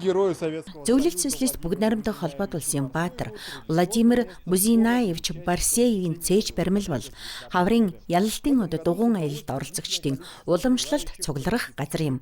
герою советского. Зөвлөлт социалист бүгд найрамдах холбоод улсын баатар Владимир Бузинаевич Барсеевийн цээж баримл бол хаврын ялалтын өд дугуйн аялалд оролцогчдын уламжлалт цугларах газар юм.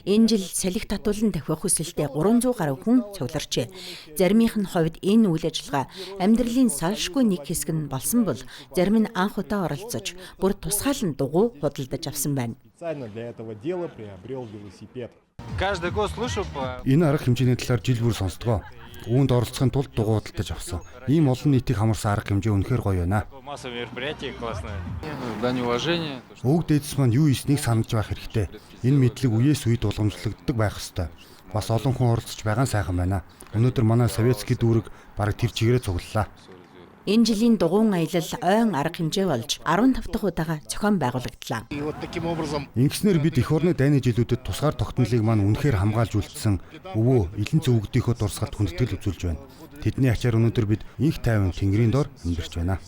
Энэ жил салхи татуулан давхих хүсэлтэд 300 гаруй хүн цугларчээ. Заримийнх нь хувьд энэ үйл ажиллагаа амьдралын салшгүй нэг хэсэг нь болсон бол зарим нь анх удаа оролцож бүр тусгаалan дугуй худалдаж авсан байна. Специально для этого дела приобрел велосипед. Каждый год слышу по... Энэ арга хэмжээний талаар жил бүр сонсдгоо. Үүнд оролцохын тулд дугуй худалдаж авсан. Ийм олон нийтийг хамарсан арга хэмжээ үнэхээр гоё байна. Массовые мероприятия классные. Дань уважения. Өвөг дээдс маань юу ийснийг санаж байх хэрэгтэй. Энэ мэдлэг үеэс үед уламжлагддаг байх ёстой. Бас олон хүн оролцож байгаа нь сайхан байна. Өнөөдөр манай советский дүүрэг бараг тэр чигээрээ цуглалаа. Энэ жилийн дугуйн аялал ойн арга хэмжээ болж 15 дахь удаага зохион байгуулагдлаа. Ингэснээр бид эх орны дайны жилүүдэд тусгаар тогтнолыг маань үнэхээр хамгаалж үлдсэн өвөө элен зөвгдийнхөө дурсгалд хүндэтгэл үзүүлж байна. Тэдний ачаар өнөөдөр бид инх тайван тэнгэрийн дор амьдарч байна.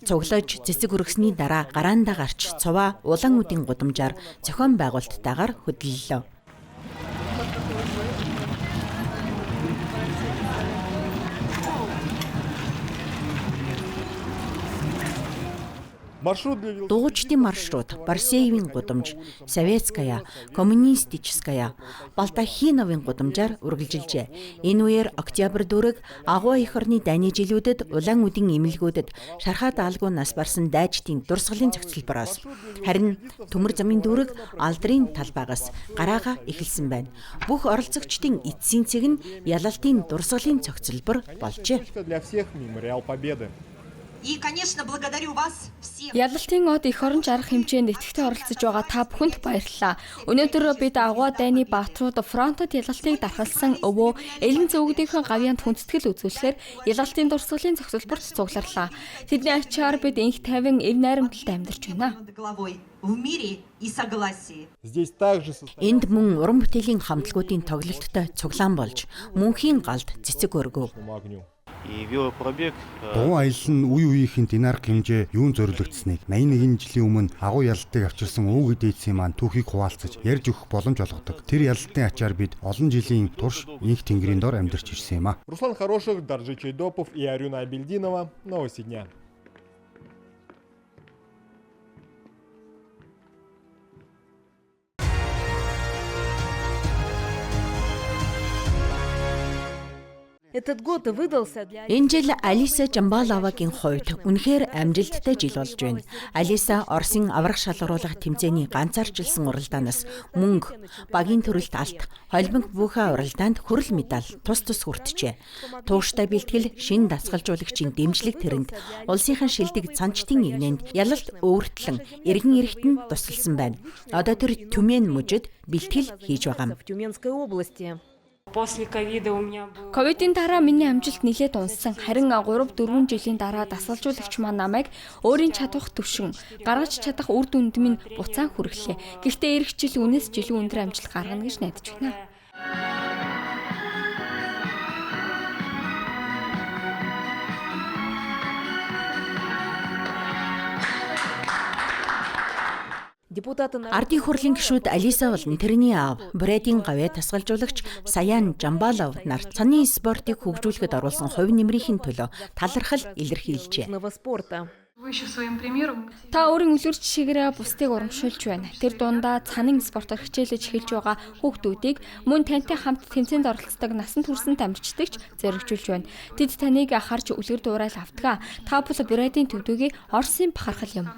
Цуглаж цэцэг өргөсний дараа гараандаа гарч цуваа улаан үдийн гудамжаар зохион байгуулалттайгаар хөдлөлөө. Дугуйчдын маршрут Барсеевийн гудамж, Советская, Коммунистическая, Балтахиновын гудамжаар үргэлжилжээ. Энэ үеэр Октябрь дүүрэг агуу эх орны дайны жилүүдэд улаан үдийн эмнэлгүүдэд шархаа даалгүй нас барсан дайчдын дурсгалын цогцлбороос харин төмөр замын дүүрэг алдрын талбайгаас гараага эхэлсэн байна. Бүх оролцогчдын эцсийн цэг нь ялалтын дурсгалын цогцлбор болжээ. И, конечно, благодарю вас всех. Ялалтын од эх орон арга хэмжээнд идэвхтэй оролцож байгаа та бүхэнд баярлалаа. Өнөөдөр бид агуу дайны баатрууд фронтод ялалтыг дархалсан өвөө элен зөвгдийнхээ гавьяанд хүндэтгэл үзүүлэхээр ялалтын дурсгалын зохицолборт цугларлаа. Тэдний ачаар бид инх тайван эв найрамдалд амьдарч байна. Энд мөн уран бүтээлийн хамтлагуудын тоглолттой цуглаан болж мөнхийн галд цэцэг өргөв. Дугуй аялал нь үе үеийнхэнд энэ арга хэмжээ юун зориулагдсныг 81 жилийн өмнө агуу ялалтыг авчирсан өвөг дээдсийн маань түүхийг хуваалцаж ярьж өгөх боломж олгодог. Тэр ялалтын ачаар бид олон жилийн турш инх тэнгэрийн дор амьдарч ирсэн юм а. Руслан Хорошев, Даржи Чайдопов и Арюна Абельдинова. Новости дня. Энэ жил Алиса Жамбаловагийн хувьд үнэхээр амжилттай жил болж байна. Алиса Оросын аврах шалгаруулах тэмцээний ганцаарчилсан уралдаанаас мөнгө, багийн төрөлт алт, холбонг бүхэ уралдаанд хүрэл медаль тус хүртжээ. Тууштай бэлтгэл, шин дасгалжуулагчийн дэмжлэг тэрэнд улсынхан шилдэг цанчтын игнэнд ялалт өөртлөн эргэн эрэхтэн тусалсан байна. Одоо тэр Түмен мужид бэлтгэл хийж байгаа юм. Ковидын дараа миний амжилт нэлээд унсан. Харин 3-4 жилийн дараа дасгалжуулагч маань намайг өөрийн чадвах төвшин гаргаж чадах үр дүнд минь буцаан хүргэлээ. Гэхдээ эх жил үнээс жилийн өндөр амжилт гаргана гэж найдаж байна. Ардын хурлын гишүүд Алиса болон тэрний аав, Брэдийн гавьяа тасгалжуулагч Саян Жамбалов нар цаны спортыг хөгжүүлэхэд оруулсан хувь нэмрийн төлөө талархал илэрхийлжээ. Та өөрийн үлгэр жишээгээр бусдыг урамшуулж байна. Тэр дундаа цанын спортоор хичээлж эхэлж байгаа хүүхдүүдийг мөн тантай хамт тэмцээнд оролцдог насан туршид амжилтдагч зоригжуулж байна. Тэд таныг харж үлгэр дуурайл автгаа. Та бол Брэдийн төвдөгий Оросын бахархал юм.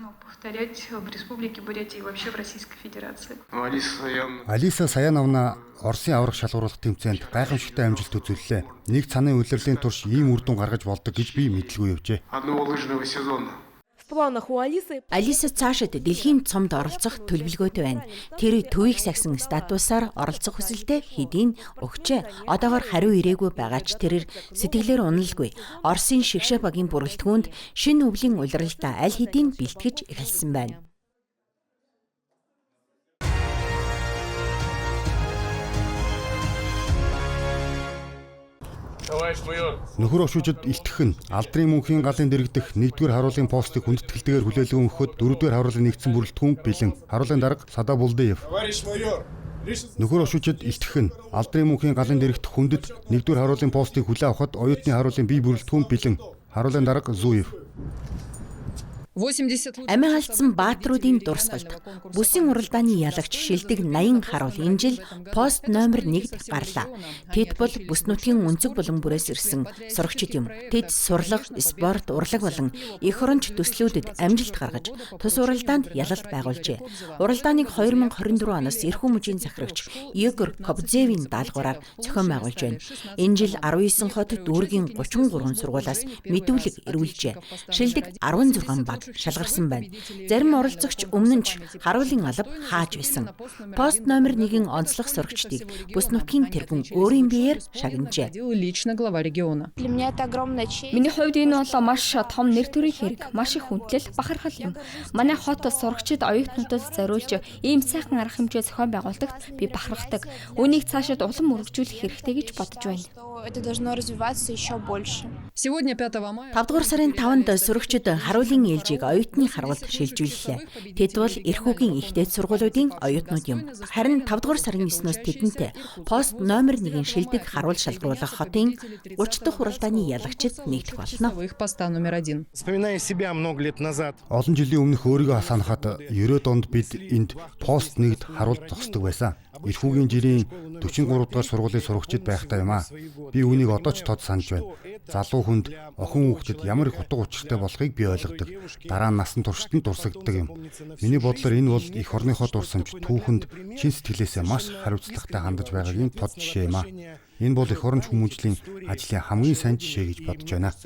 Алиса Саянавна Оросын аврах шалгаруулах тэмцээнд гайхамшигтай амжилт үзүүллээ. Нэг цанын улирлын турш ийм үр дүн гаргаж болдог гэж би мэдлгүй явжээ. Алиса цаашид дэлхийн цомд оролцох төлөвлөгөөтэй байна. Тэр төвийг сагсан статусаар оролцох хүсэлтэд хэдийн өгчээ. Одоогоор хариу ирээгүй байгаа ч тэрээр сэтгэлээр уналгүй. Оросын шигшээ багийн бүрэлдэхүүнд шинэ өвлийн улиралдаа аль хэдийн бэлтгэж эхэлсэн байна. Нөхөр өшүүжид илтгэх нь алдрын мөнхийн галын дэрэгдэх 1-р харуулын постыг хүндэтгэлтэйгээр хүлээлгэн өгөхөд 4-р харуулын нэгдсэн бүрэлдэхүүн бэлэн. Харуулын дарга Сада Булдеев. Нөхөр ошуучид илтгэх нь алдрын мөнхийн галын дэрэгт хүндэт 1-р харуулын постыг хүлээн авахад оюутны харуулын бие бүрэлдэхүүн бэлэн. Харуулын дарга Зуев. Амиа алдсан баатруудын дурсгалд бүсийн уралдааны ялагч шилдэг 80 харуул энэ жил пост номер 1-д гарлаа. Тэд бол бүс нутгийн өнцөг булан бүрээс ирсэн сурагчид юм. Тэд сурлага, спорт, урлаг болон эх оронч төслүүдэд амжилт гаргаж тус уралдаанд ялалт байгуулжээ. Уралдааныг 2024 оноос эрхүү мужийн захирагч Игор Кобзевийн даалгавраар зохион байгуулж байна. Энэ жил 19 хот дүүргийн 33 сургуулиас мэдүүлэг ирүүлжээ. Шилдэг 16 баг шалгарсан байна. Зарим оролцогч өмнө нь ч харуулын алба хааж байсан. Пост номер 1-ийн онцлог сурагчдыг бүс нутгийн тэргүүн өөрийн биеэр шагнажээ. Миний хувьд энэ бол маш том нэр төрийн хэрэг, маш их хүндлэл, бахархал юм. Манай хот сурагчид оюутнуудад зориулж ийм сайхан арга хэмжээ зохион байгуулдагт би бахархдаг. Үүнийг цаашид улам өргөжүүлэх хэрэгтэй гэж бодож байна. Это должно развиваться еще больше. Сегодня 5 сарын 5-нд сурагчид харуулын ээлжийг оюутны харгалт шилжүүллээ. Тэд бол эрхүүгийн ихтэй сургуулиудын оюутнууд юм. Харин 5 дугаар сарын 9-ноос тэдэнтэй пост номер 1-ийн шилдэг харуул шалгаруулах хотын 30 дахь уралдааны ялагчид нэгдэх болно. Олон жилийн өмнөх өөрийгөө санахад 90-ад онд бид энд пост 1-д харуул зогсдог байсан. Эрхүүгийн жирийн 43 дугаар сургуулийн сурагчид байхтай юм аа. Би үүнийг одоо ч тод санаж байна. Залуу хүнд охин хүүхдэд ямар их утга учиртай болохыг би ойлгодог. Дараа нь насан туршид нь дурсагддаг юм. Миний бодлоор энэ бол эх орныхоо дурсамж түүхэнд чин сэтгэлээсээ маш хариуцлагатай хандаж байгаагийн тод жишээ юм аа. Энэ бол эх оронч хүмүүжлийн ажлын хамгийн сайн жишээ гэж бодож байна.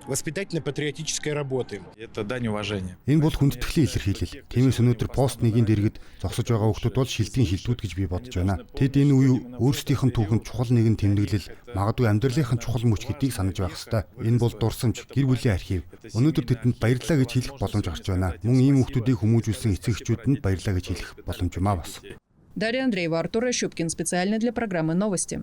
Воспитательно-патриотической работы. Это дань уважения. Энэ бол хүндэтгэлийн илэрхийлэл. Тиймээс өнөөдөр пост 1-ийн дэргэд зогсож байгаа хүмүүс бол шилдгийн шилдүүд гэж би бодож байна. Тэд энэ үе өөрсдийнх нь түүхэнд чухал нэгэн тэмдэглэл, магадгүй амьдралынхын чухал мөч гэдгийг санаж байх ёстой. Энэ бол дурсамж, гэр бүлийн архив. Өнөөдөр тэдэнд баярлалаа гэж хэлэх боломж гарч байна. Мөн ийм хүмүүсийг хүмүүжүүлсэн эцэг эхчүүдэнд баярлалаа гэж хэлэх боломж юм аа бас. Дарья Андреева, Артур Щупкин, специально для программы «Новости».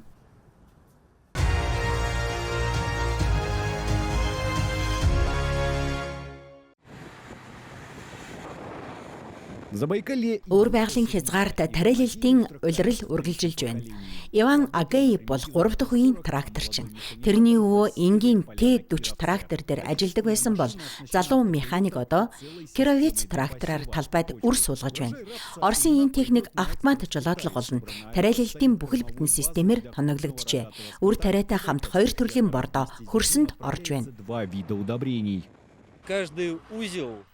Өөр байгалийн хязгаарт тариалалтын улирал үргэлжилж байна. Иван Агей бол 3 дахь үеийн тракторчин. Тэрний өвөө энгийн Т40 трактор дээр ажилладаг байсан бол залуу механик одоо Кировец трактораар талбайд үр суулгаж байна. Оросын энэ техник автомат жолоодлого болон тариалалтын бүхэл бүтэн системээр тоноглогджээ. Үр тариатай хамт 2 төрлийн бордоо хөрсөнд орж байна.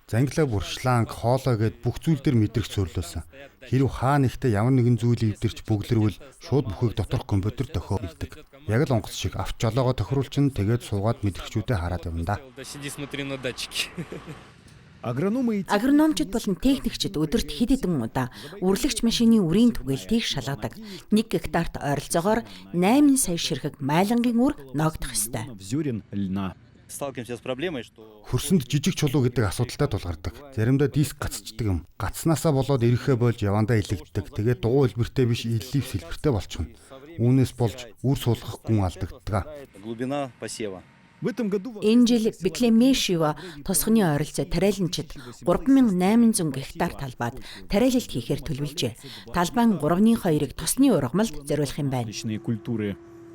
Зангилаа бүр шланг, хоолой гэд бүх зүйл дээр мэдрэх цөөрлөөсөн. Хэрв хаа нэгтээ ямар нэгэн зүйлийг ивдэрч бөглөрвөл шууд бүхийг доторх компьютер тохиолдог. Яг л онгоц шиг авч жолоогоо тохируулчин тэгээд суугаад мэдрэгчүүдэд хараад явна да. Агрономчид болон техникчид өдөрт хэд хэдэн удаа үргэлж машины үрийн түгээлтийг шалгадаг. 1 гектарт ойролцоогоор 8 сая ширхэг майлангийн үр ноогдох ёстой. Хөрсөнд жижиг чулуу гэдэг асуудалтай тулгардаг. Заримдаа диск гацчдаг юм. Гацснаасаа болоод ирэхээ болж явандаа илэгддэг. Тэгээд дугуй хэлбэртэй биш иллив сэлбэртэй болчихно. Үүнээс болж үр суулгах гүн алдагддаг. Энэ жил Беклемешива тосгоны ойролцоо тариаланчид 3800 гектар талбайд тариалалт хийхээр төлөвлөжээ. Талбайн 3/2-ыг тосны ургамалд зориулах юм байна.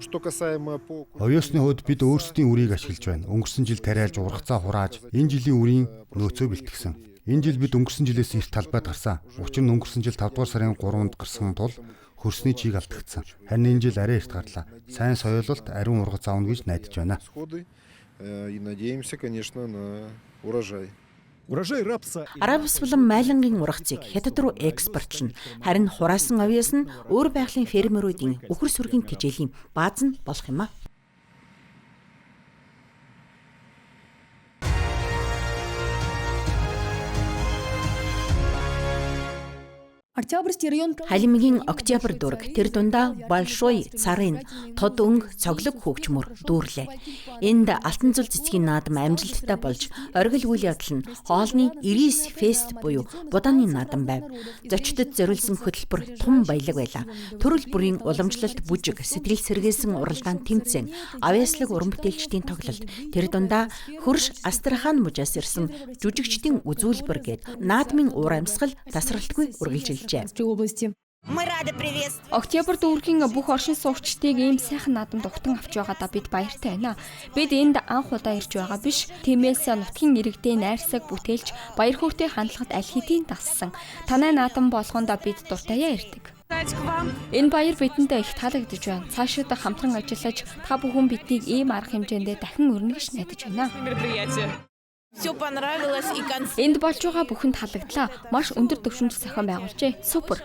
Оюусны хувьд бид өөрсдийн үрийг ашиглаж байна. Өнгөрсөн жил тариалж ургацаа хурааж, энэ жилийн үрийн нөөцөө бэлтгэсэн. Энэ жил бид өнгөрсөн жилээс эрт талбайд гарсан. Учир нь өнгөрсөн жил 5 дугаар сарын 3-нд гарсан тул хөрсний чийг алдагдсан. Харин энэ жил арай эрт гарлаа. Сайн соёлолт ариун ургац аавна гэж найдаж байна. Арабс болон майлангийн ургацыг хятад руу экспортлно. Харин хураасан овьёос нь өөр байгалийн фермеруудын үхэр сүргийн тэжээлийн бааз нь болох юм а. Халимгийн Октябрь дүүрэг тэр дундаа Большой царын тод өнгө цоглог хөгжмөр дүүрлээ. Энд алтан зул цэцгийн наадам амжилттай болж оргил үйл явдал нь хоолны Ирис фест буюу будааны наадам байв. Зочдод зориулсан хөтөлбөр тун баялаг байлаа. Төрөл бүрийн уламжлалт бүжиг сэтгэл сэргээсэн уралдаан тэмцээн авьяаслаг уран бүтээлчдийн тоглолт тэр дундаа хөрш Астрахан мужаас ирсэн жүжигчдийн үзүүлбэр гээд наадмын уур амьсгал тасралтгүй үргэлжилжээ. хэлжээ. Октябрь дүүргийн бүх оршин суугчдыг ийм сайхан наадамд угтан авч байгаадаа бид баяртай байна. Бид энд анх удаа ирж байгаа биш. Тиймээс нутгийн иргэдийн найрсаг бүтээлч баяр хөөртэй хандлагад аль хэдийн тассан. Танай наадам болгондоо бид дуртаяа ирдэг. Энэ баяр бидэндээ их таалагдж байна. Цаашид хамтран ажиллаж та бүхэн биднийг ийм арга хэмжээндээ дахин өрнө гэж найдаж байна. Энд болж байгаа бүхэнд таалагдлаа. Маш өндөр түвшинд зохион байгуулжээ. Супер.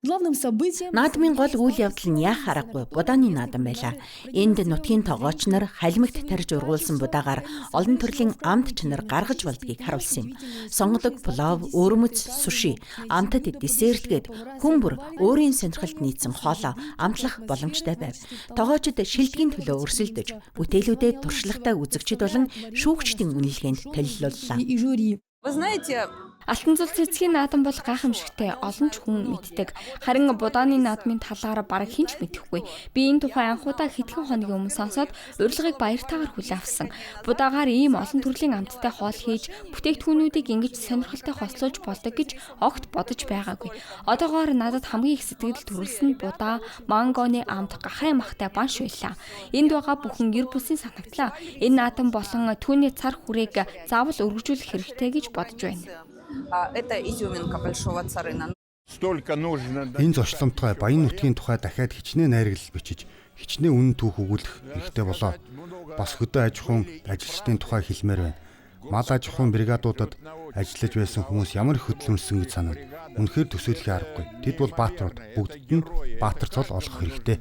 Наадмын гол үйл явдал нь яах аргагүй будааны наадам байлаа. Энд нутгийн тогооч нар халимагт тарьж ургуулсан будаагаар олон төрлийн амт чанар гаргаж болдгийг харуулсан юм. Сонгодог плов, өрмөц, суши, амтад десерт гээд хүн бүр өөрийн сонирхолд нийцсэн хоолоо амтлах боломжтой байв. Тогоочд шилдэгийн төлөө өрсөлдөж, бүтээлүүдэд туршлагатай үзэгчид болон шүүгчдийн үнэлгээнд толилууллаа. Алтан цул цэцгийн наадам бол гайхамшигтай, олон ч хүн мэддэг. Харин будааны наадмын талаар бараг хэн ч мэдэхгүй. Би энэ тухай анхудаа хэдхэн хоногийн өмнө сонсоод урилгыг баяртайгаар хүлээн авсан. Будаагаар ийм олон төрлийн амттай хоол хийж, бүтээгдэхүүнүүдийг ингэж сонирхолтой хослуулж болдог гэж огт бодож байгаагүй. Одоогоор надад хамгийн их сэтгэл төрүүлсэн будаа, мангоны амт, гахай махтай банш байлаа. Энд байгаа бүхэн гэр бүлийн санагдлаа. Энэ наадам болон түүний цар хүрээг заавал өргөжүүлэх хэрэгтэй гэж бодож байна. Энэ зочломтгой баян нутгийн тухай дахиад хичнээн найрагл бичиж, хичнээн үнэн түүх өгүүлэх хэрэгтэй болоо. Бас хөдөө аж ахуйн ажилчдын тухай хэлмээр байна. Мал аж ахуйн бригадуудад ажиллаж байсан хүмүүс ямар их хөдөлмөрсөн гэж санаад үнэхээр төсөөлөх аргагүй. Тэд бол баатрууд, бүгдд нь баатар цол олгох хэрэгтэй.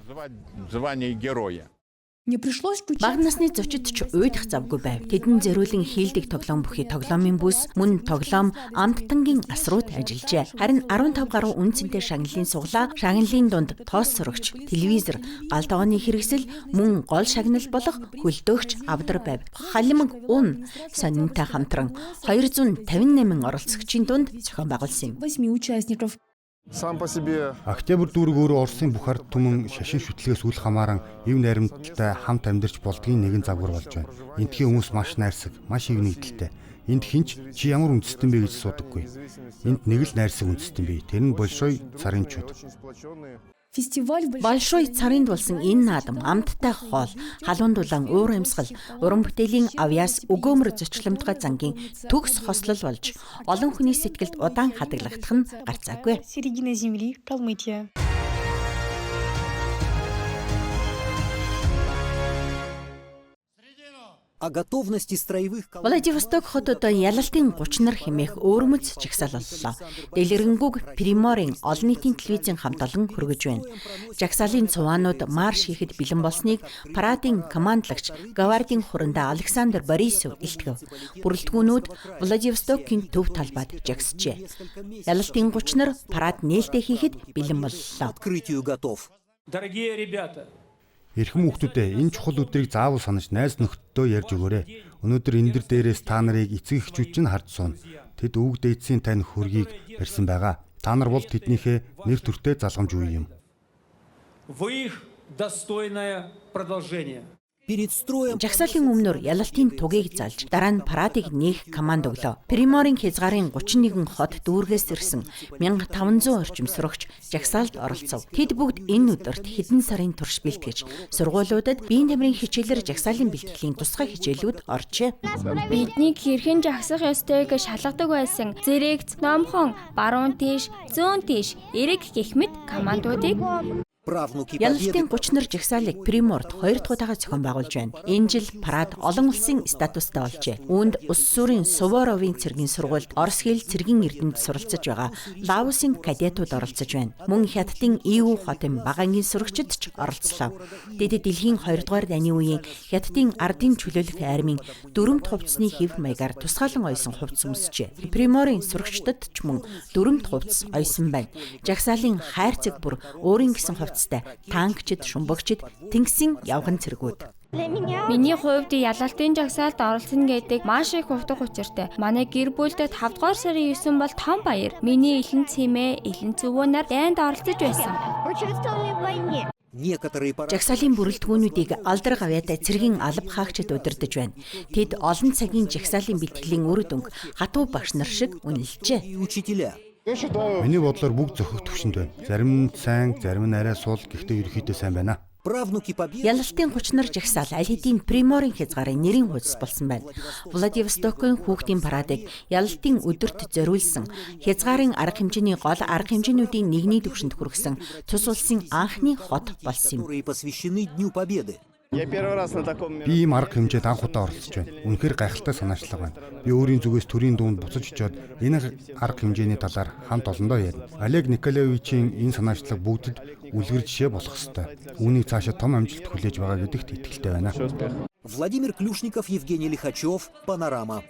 Бага насны зочид ч уйдах завгүй байв. Тэдэн зөриүүлэн хийлдэг тоглоом бүхий тоглоомын бүс, мөн тоглоом амттангийн асрууд ажиллажээ. Харин 15 гаруй үн цэнтэй шагналын суглаа, шагналын дунд тоос сурагч, телевизор, гал тогооны хэрэгсэл, мөн гол шагнал болох хөлдөөгч авдар байв. Халимаг ун сонинтай хамтран 258 оролцогчийн дунд зохион байгуулсан юм. Октябрь дүүрэг өөрөө Оросын бүх ард түмэн шашин шүтлгээс үл хамааран ив найрамдалтай хамт амьдарч болдгийн нэгэн загвар болж байна. Эндхийн хүмүүс маш найрсаг, маш их нэгдэлтэй. Энд хинч чи ямар үндэстэн бэ гэж асуудаггүй. Энд нэг л найрсаг үндэстэн бий. Тэр нь Большой царинчууд. Большой царынд болсон энэ наадам амттай хоол, халуун дулаан уур амьсгал, уран бүтээлийн авьяас өгөөмөр зочломтгой зангийн төгс хослол болж олон хүний сэтгэлд удаан хадгалагдах нь гарцаагүй. Владивосток хотод ялалтын 30 нар хэмээх өөрмөц жагсааллаа. Дэлгэрэнгүй Приморын олон нийтийн телевизийн хамт олон хүргэж байна. Жагсаалын цуваанууд марш хийхэд бэлэн болсныг парадын командлагч Гавардийн хурандаа Александр Борисов илтгэв. Бүрэлдэхүүнүүд Владивостокийн төв талбайд жагсжээ. Ялалтын 30 нар парад нээлттэй хийхэд бэлэн боллоо. Эрхэм хүүхдүүдээ энэ чухал өдрийг заавал санаж найз нөхдөдөө ярьж өгөөрэй. Өнөөдөр энэ дээрээс та нарыг эцэг эхчүүд чинь харж суuna. Тэд өвөг дээдсийн тань хөргийг барьсан байгаа. Та нар бол тэднийхээ нэр төртэй залгамж үе юм. Жагсаалын өмнөр ялалтын тугийг залж дараа нь парадыг нээх команд өглөө. Приморын хязгаарын 31 хот дүүргээс ирсэн 1500 орчим сурагч жагсаалд оролцов. Тэд бүгд энэ өдөрт хэдэн сарын турш бэлтгэж сургуулиудад биеийн тамирын хичээлээр жагсаалын бэлтгэлийн тусгай хичээлүүд оржээ. Биднийг хэрхэн жагсах ёстойг шалгадаг байсан. Зэрэгц, номхон, баруун тийш, зүүн тийш, эрэг гэх мэт командуудыг Ялалтын 30 нар жагсаалыг Приморд 2 дахь удаагаар зохион байгуулж байна. Энэ жил парад олон улсын статустай болжээ. Үүнд улс сүрийн Суворовын цэргийн сургуульд Орос хэл цэргийн эрдэмтэд суралцж байгаа Лаосын кадетууд оролцож байна. Мөн Хятадын EU хотын багаангийн сурагчид ч оролцлоо. Тэд дэлхийн 2 дугаар дайны үеийн Хятадын ардын чөлөөлөх армийн дөрөмт хувцсны хэв маягаар тусгаалan ойсон хувцс өмсчээ. Приморын сурагчдад ч мөн дөрөмт хувцс ойсон байна. Жагсаалын хайр цэг бүр өөрийн гэсэн танкчид, шумбагчид, тэнгисийн явган цэргүүд. Миний хувьд ялалтын жагсаалд оролцсон гэдэг маш их утга учиртай. Манай гэр бүлд 5 дугаар сарын 9 бол том баяр. Миний элен цэмээ, элен зүвөөнөр дайнд оролцож байсан. Жагсаалын бүрэлдэхүүнүүдийг алдар гавьяатай цэргийн алба хаагчид удирдах байна. Тэд олон цагийн жагсаалын бэлтгэлийн үр дүнг хатуу багш нар шиг үнэлжээ. Миний бодлоор бүгд зохих төвшөнд байна. Зарим нь сайн, зарим нь арай сул, гэхдээ ерөөхдөө сайн байна. Ялалтын 30 нар жагсаал аль хэдийн Приморын хязгаарын нэрийн хуудас болсон байна. Владивостокын хүүхдийн парадыг ялалтын өдөрт зориулсан хязгаарын арга хэмжээний гол арга хэмжээнүүдийн нэгний түвшинд хүргэсэн цус улсын анхны хот болсон юм. Би ийм арга хэмжээд анх удаа оролцож байна. Үнэхээр гайхалтай санаачлага байна. Би өөрийн зүгээс төрийн дунд буцаж очиод энэ арга хэмжээний талаар хамт олондоо ярина. Олег Николаевичийн энэ санаачлага бүгдэд үлгэр жишээ болох ёстой. Үүнийг цаашаа том амжилт хүлээж байгаа гэдэгт итгэлтэй байна. Владимир Клюшников, Евгений Лихачев, Панорама.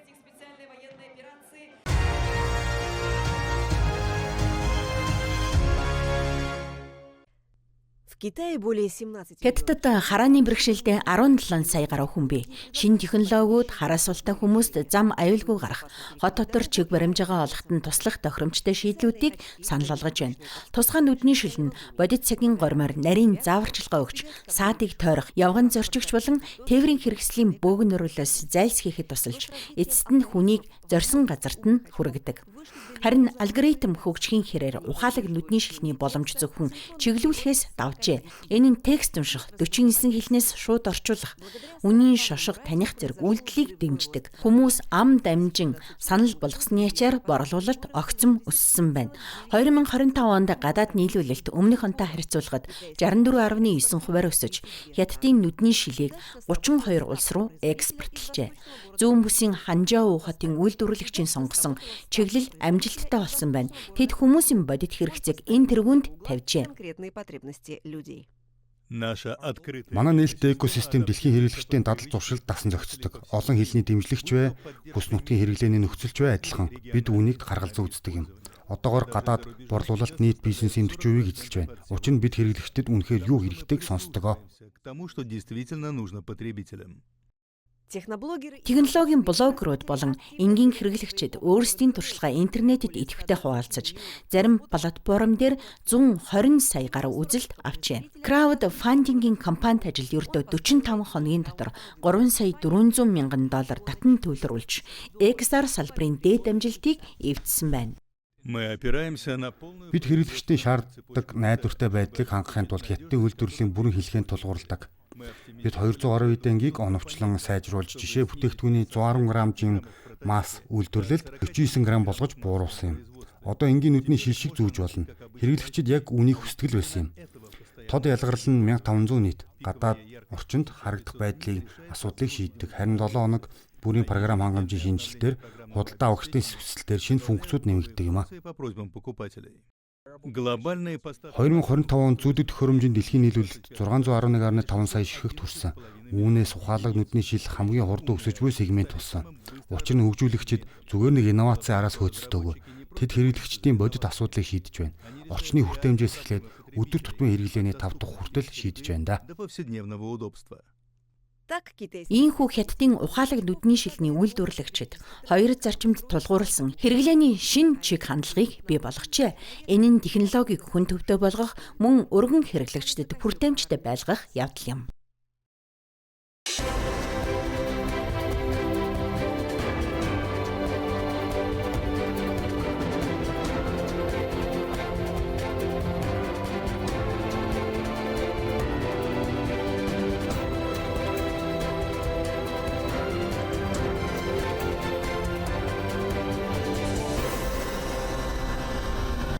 Хятадд харааны бэрхшээлтэй 17 сая гаруй хүн бий. Шинэ технологиуд хараа султай хүмүүст зам аюулгүй гарах, хот дотор чиг баримжаагаа олоход нь туслах тохиромжтой шийдлүүдийг санал болгож байна. Тусгай нүдний шил нь бодит цагийн гормоор нарийн зааварчилгаа өгч, саадыг тойрох, явган зорчигч болон тээврийн хэрэгслийн бөөгнөрөлөөс зайлсхийхэд тусалж, эцэст нь хүнийг зорьсон газарт нь хүргэдэг. Харин алгоритм хөгжихийн хэрээр ухаалаг нүдний шилний боломж зөвхөн чиглүүлэхээс давжээ. Энэ нь текст унших, 49 хэлнээс шууд орчуулах, үнийн шошго таних зэрэг үйлдэлийг дэмждэг. Хүмүүс ам дамжин санал болгосны ячаар борлуулалт огцом өссөн байна. 2025 онд гадаад нийлүүлэлт өмнөх онтой харьцуулахад 64.9% өсөж, Хятадын нүдний шилийг 32 улс руу экспортлжээ. Зүүн бүсийн Ханжоу хотын үйлдвэрлэгчийн сонгосон чиглэл амжилттай болсон байна. Тэд хүмүүсийн бодит хэрэгцээг энэ тэргуунд тавьжээ. Манай нээлттэй экосистем дэлхийн хэрэглэгчдийн дадал зуршилд дасан зохицдог. Олон хэлний дэмжлэгч бай, бүс нутгийн хэрэглээний нөхцөлч бай адилхан. Бид үүнийг гаргалзан үздэг юм. Одоогоор гадаад борлуулалт нийт бизнесийн 40%-ийг эзэлж байна. Учир нь бид хэрэглэгчдэд үнэхээр юу хэрэгтэйг сонсдогоо. Технологийн блогерууд болон энгийн хэрэглэгчид өөрсдийн туршлагаа интернетэд идэвхтэй хуваалцаж, зарим платформ дээр 120 сая гаруй үзэлт авчээ. Краудфандингийн компанид ажил ердөө 45 хоногийн дотор 3 сая 400 мянган доллар татан төвлөрүүлж, XR салбарын дээд амжилтыг эвдсэн байна. Бид хэрэглэгчдийн шаарддаг найдвартай байдлыг хангахын тулд хятадын үйлдвэрлэлийн бүрэн хэлхээнд тулгуурлаг. Бид 210 эденгийг оновчлон сайжруулж, жишээ бүтээгдэхүүний 110 грамжийн масс үйлдвэрлэлд 49 грамм болгож бууруулсан юм. Одоо энгийн нүдний шил шиг зүүж болно. Хэрэглэгчид яг үүнийг хүсдэг байсан юм. Тод ялгарлал нь 1500 нийт. Гадаад орчинд харагдах байдлын асуудлыг шийддэг. Харин 7 хоног бүрийн програм хангамжийн шинжилтээр худалдаа авагчдын сүсэлтээр шинэ функцүүд нэмэгддэг юм а. 2025 он зүүдэд төхөөрөмжийн дэлхийн нийлүүлэлт 611.5 сая ширхэгт хүрсэн. Үүнээс ухаалаг нүдний шил хамгийн хурдан өсөж буй сегмент болсон. Учир нь хөгжүүлэгчид зүгээр нэг инновацийн араас хөөцөлдөөгүй. Тэд хэрэглэгчдийн бодит асуудлыг шийдэж байна. Орчны хүртээмжээс эхлээд өдөр тутмын хэрэглээний 5 дахь хүртэл шийдэж байна да. Ийхүү Хятадын ухаалаг нүдний шилний үйлдвэрлэгчид хоёр зарчимд тулгуурласан хэрэглээний шин чиг хандлагыг бий болгожээ. Энэ нь технологиг хүн төвтэй болгох, мөн өргөн хэрэглэгчдэд хүртээмжтэй байлгах явдал юм.